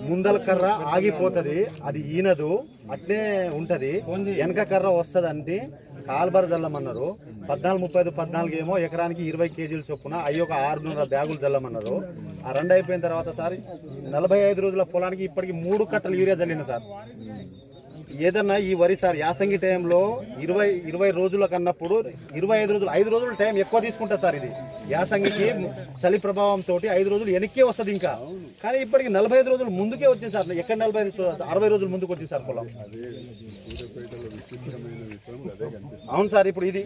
ముందల కర్ర ఆగిపోతుంది, అది ఈనదు అట్నే ఉంటది. వెనక కర్ర వస్తుంది అంటే కాల్బర్ జల్లమన్నారు. 14-35 ఏమో ఎకరానికి 20 కేజీలు చొప్పున అయ్యి ఒక 600 బ్యాగులు జల్లమన్నారు. ఆ 2 అయిపోయిన తర్వాత సార్ 45 రోజుల పొలానికి ఇప్పటికి 3 కట్టలు యూరియా జల్లిన సార్. ఏదన్నా ఈ వరి సార్ యాసంగి టైంలో 20 రోజుల కన్నప్పుడు 25 రోజులు 5 రోజులు టైం ఎక్కువ తీసుకుంటా సార్. ఇది యాసంగికి చలి ప్రభావంతో 5 రోజులు వెనక్కే వస్తుంది ఇంకా. కానీ ఇప్పటికి 45 రోజులు ముందుకే వచ్చింది సార్. ఎక్కడ 60 రోజులు ముందుకు వచ్చింది సార్ పొలం. అవును సార్. ఇప్పుడు ఇది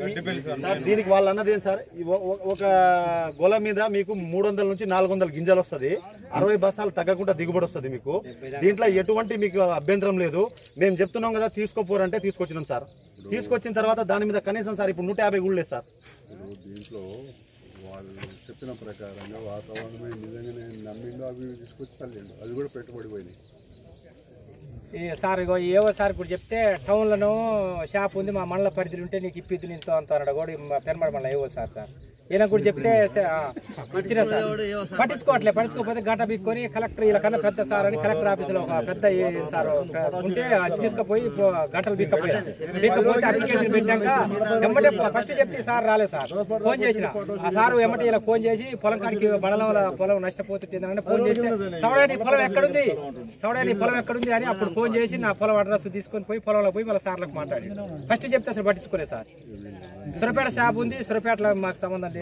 దీనికి వాళ్ళు అన్నది ఏం సార్, ఒక గొల మీద మీకు 300 నుంచి 400 గింజలు వస్తుంది, 60 బస్తాలు తగ్గకుండా దిగుబడి వస్తుంది మీకు. దీంట్లో ఎటువంటి మీకు అభ్యంతరం లేదు. మేము చెప్తున్నాం కదా తీసుకోపోరంటే తీసుకొచ్చినాం సార్. తీసుకొచ్చిన తర్వాత దాని మీద కనీసం సార్ ఇప్పుడు 150 కూడా లేదు సార్. దీంట్లో వాళ్ళు చెప్పిన ప్రకారంగా వాతావరణమే నిజంగానే నమ్మిందో అవి తీసుకొచ్చి చల్లిండు, అది కూడా పెట్టుబడి పోయింది. సార్ ఇగో ఏవో సార్ ఇప్పుడు చెప్తే టౌన్లోనూ షాప్ ఉంది, మా మండల పరిధి ఉంటే నీకు ఇప్పిద్దు నీతో అంటారు కూడా పెనమడ మండలం ఏవో సార్. ఈయన కూడా చెప్తే ఇచ్చిన సార్ పట్టించుకోకపోతే గంట బిక్కొని కలెక్టర్ ఇలా కన్నా పెద్ద సార్ అని కలెక్టర్ ఆఫీసులో ఒక పెద్ద సార్ ఉంటే అది తీసుకుపోయి గంటలు బిక్కపోతే అప్లికేషన్ పెట్టాక ఎమ్మటే ఫస్ట్ చెప్తే సార్ రాలేదు సార్. ఫోన్ చేసిన ఆ సారు ఎమ్మటే ఇలా ఫోన్ చేసి పొలం కాడికి మండలంలో పొలం నష్టపోతుంటే ఫోన్ చేస్తే సౌడా నీ పొలం ఎక్కడుంది అని అప్పుడు ఫోన్ చేసి నా పొలం అడ్రస్ తీసుకొని పోయి పొలంలో పోయి వాళ్ళ సార్లకు మాట్లాడి ఫస్ట్ చెప్తే అసలు పట్టించుకోలేదు సార్. సురపేట షాప్ ఉంది, సురపేటలో మాకు సంబంధం లేదు.